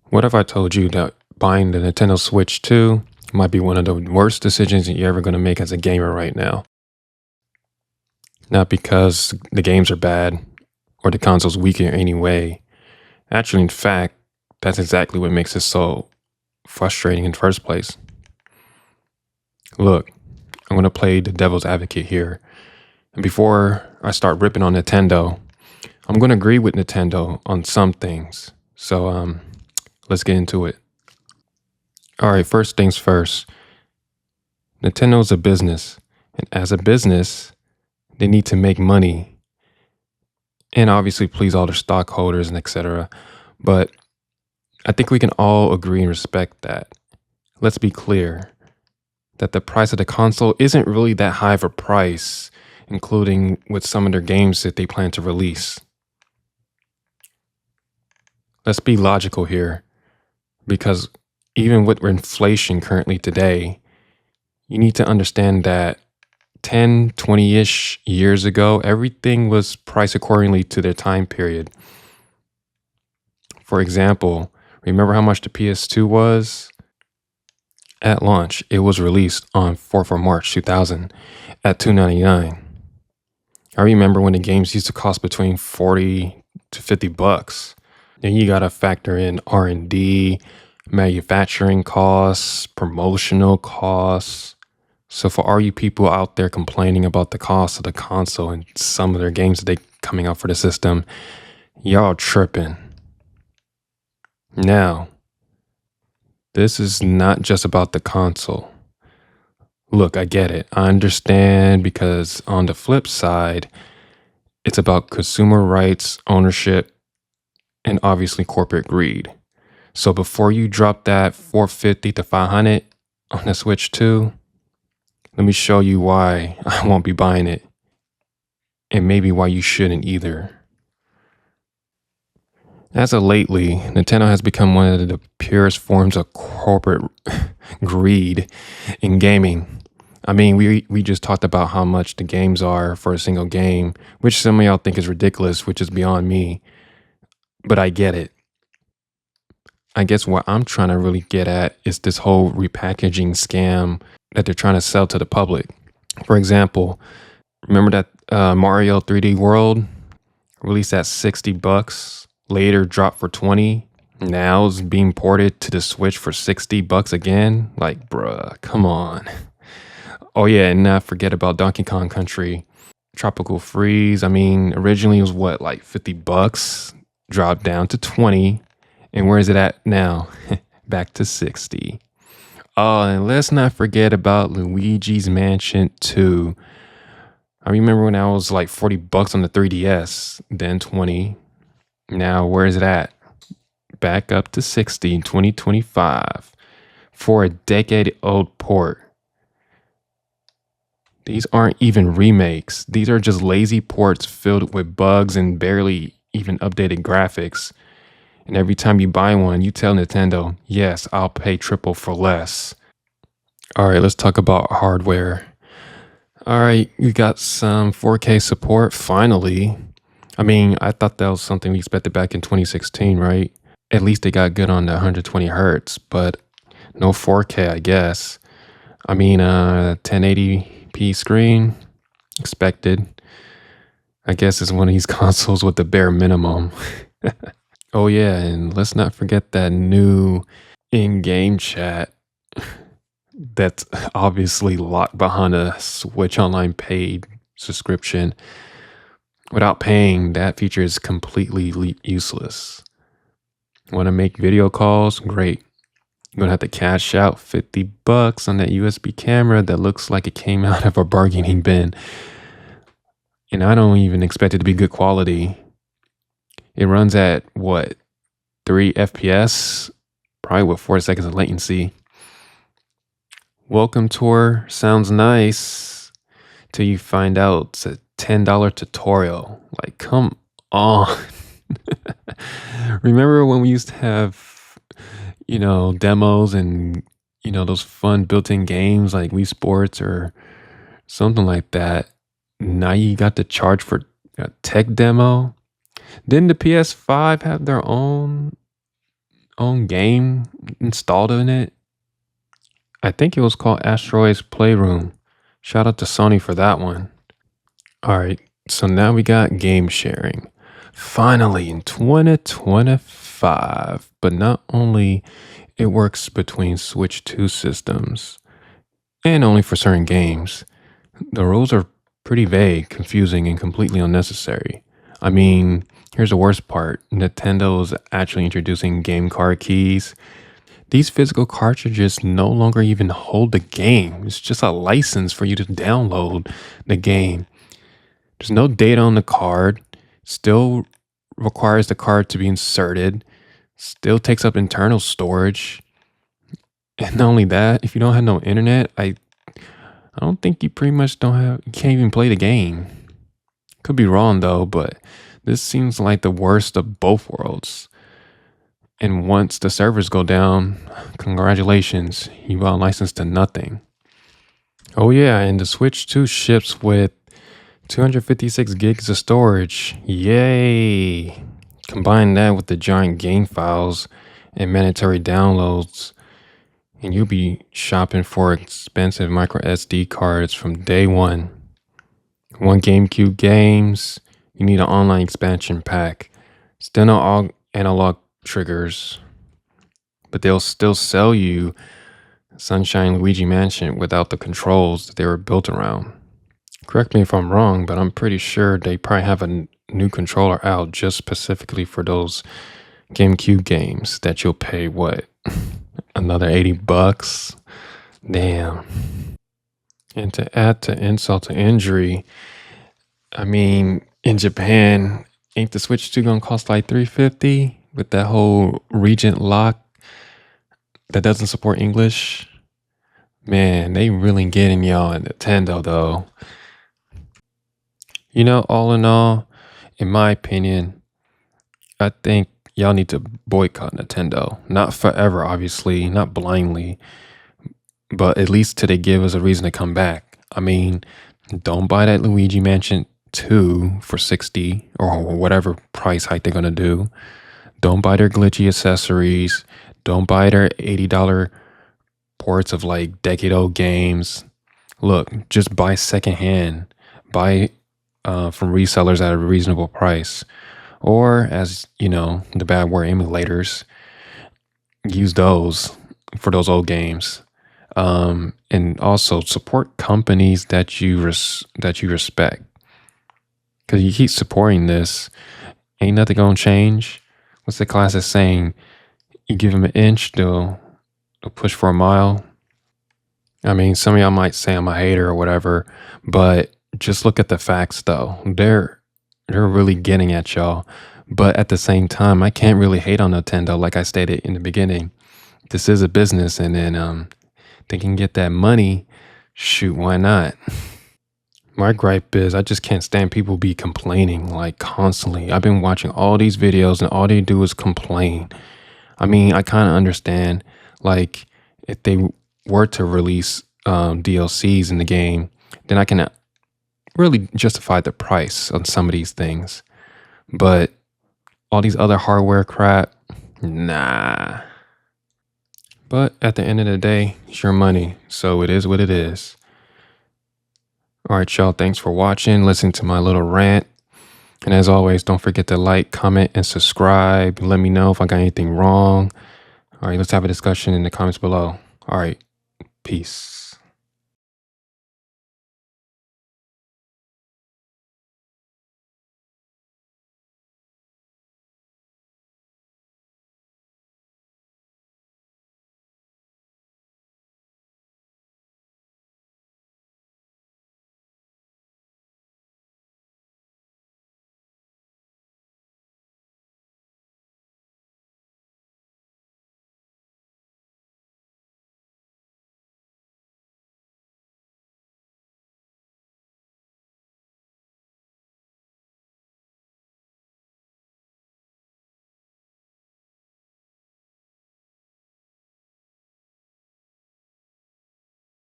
What if I told you that buying the Nintendo Switch 2 might be one of the worst decisions that you're ever going to make as a gamer right now? Not because the games are bad or the console's weak in any way. Actually, in fact, that's exactly what makes it so frustrating in the first place. Look, I'm going to play the devil's advocate here. And before I start ripping on Nintendo, I'm going to agree with Nintendo on some things. So, let's get into it. All right, first things first. Nintendo's a business, and as a business, they need to make money and obviously please all their stockholders and etc. But I think we can all agree and respect that. Let's be clear that the price of the console isn't really that high of a price, including with some of their games that they plan to release. Let's be logical here, because even with inflation currently today, you need to understand that 10, 20-ish years ago, everything was priced accordingly to their time period. For example, remember how much the PS2 was? At launch, it was released on 4th of March 2000 at $299. I remember when the games used to cost between 40 to 50 bucks. Then you gotta factor in R&D, manufacturing costs, promotional costs. So for all you people out there complaining about the cost of the console and some of their games that they coming out for the system, y'all tripping. Now, this is not just about the console. Look, I get it. I understand, because on the flip side, it's about consumer rights, ownership, and obviously corporate greed. So before you drop that 450 to 500 on the Switch 2, let me show you why I won't be buying it, and maybe why you shouldn't either. As of lately, Nintendo has become one of the purest forms of corporate greed in gaming. I mean, we just talked about how much the games are for a single game, which some of y'all think is ridiculous, which is beyond me. But I get it. I guess what I'm trying to really get at is this whole repackaging scam that they're trying to sell to the public. For example, remember that Mario 3D World released at 60 bucks, later dropped for 20. Now it's being ported to the Switch for 60 bucks again? Like, bruh, come on. Oh yeah, and not forget about Donkey Kong Country Tropical Freeze. I mean, originally it was what, like 50 bucks, dropped down to 20. And where is it at now? Back to 60. Oh, and let's not forget about Luigi's Mansion 2. I remember when I was like 40 bucks on the 3DS, then 20. Now, where is it at? Back up to 60 in 2025 for a decade-old port. These aren't even remakes. These are just lazy ports filled with bugs and barely even updated graphics. And every time you buy one, you tell Nintendo, yes, I'll pay triple for less. All right, let's talk about hardware. All right, we got some 4K support, finally. I mean, I thought that was something we expected back in 2016, right? At least they got good on the 120 hertz, but no 4K, I guess. I mean, 1080p screen, expected. I guess it's one of these consoles with the bare minimum. Oh yeah, and let's not forget that new in-game chat that's obviously locked behind a Switch Online paid subscription. Without paying, that feature is completely useless. Want to make video calls? Great. You're going to have to cash out 50 bucks on that USB camera that looks like it came out of a bargaining bin. And I don't even expect it to be good quality. It runs at what, 3 FPS? Probably with 4 seconds of latency. Welcome tour sounds nice till you find out it's a $10 tutorial. Like, come on. Remember when we used to have, demos and, those fun built-in games like Wii Sports or something like that? Now you got to charge for a tech demo. Didn't the PS5 have their own own game installed in it. I think it was called Asteroids Playroom. Shout out to Sony for that one. All right, so now we got game sharing. Finally in 2025. But not only it works between Switch 2 systems and only for certain games, the rules are pretty vague, confusing, and completely unnecessary. I mean, here's the worst part. Nintendo is actually introducing game card keys. These physical cartridges no longer even hold the game. It's just a license for you to download the game. There's no data on the card. Still requires the card to be inserted. Still takes up internal storage. And not only that, if you don't have no internet, I don't think you pretty much you can't even play the game. Could be wrong though, but this seems like the worst of both worlds. And once the servers go down, congratulations, you got licensed to nothing. Oh yeah, and the Switch 2 ships with 256 gigs of storage. Yay! Combine that with the giant game files and mandatory downloads, and you'll be shopping for expensive micro SD cards from day one. One GameCube games, you need an online expansion pack. Still no all analog triggers, but they'll still sell you Sunshine Luigi Mansion without the controls that they were built around. Correct me if I'm wrong, but I'm pretty sure they probably have a new controller out just specifically for those GameCube games that you'll pay what? Another $80? Damn. And to add to insult to injury, I mean, in Japan, ain't the Switch 2 gonna cost like $350 with that whole Regent lock that doesn't support English? Man, they really getting y'all at Nintendo though. You know, all in all, in my opinion, I think y'all need to boycott Nintendo. Not forever, obviously, not blindly, but at least till they give us a reason to come back. I mean, don't buy that Luigi Mansion 2 for 60 or whatever price hike they're gonna do. Don't buy their glitchy accessories. Don't buy their $80 ports of like decade-old games. Look, just buy secondhand. Buy from resellers at a reasonable price. Or, as you know, the bad word emulators, use those for those old games. And also support companies that you respect. Because you keep supporting this, ain't nothing gonna change. What's the classic saying? You give them an inch, they'll push for a mile. I mean, some of y'all might say I'm a hater or whatever, but just look at the facts though. They're really getting at y'all. But at the same time, I can't really hate on Nintendo, like I stated in the beginning. This is a business, and then they can get that money. Shoot, why not? My gripe is I just can't stand people be complaining like constantly. I've been watching all these videos and all they do is complain. I mean, I kind of understand, like, if they were to release DLCs in the game, then I can really justify the price on some of these things. But all these other hardware crap, nah. But at the end of the day, it's your money, so it is what it is. All right, y'all, thanks for watching, listening to my little rant. And as always, don't forget to like, comment, and subscribe. Let me know if I got anything wrong. All right, let's have a discussion in the comments below. All right, peace.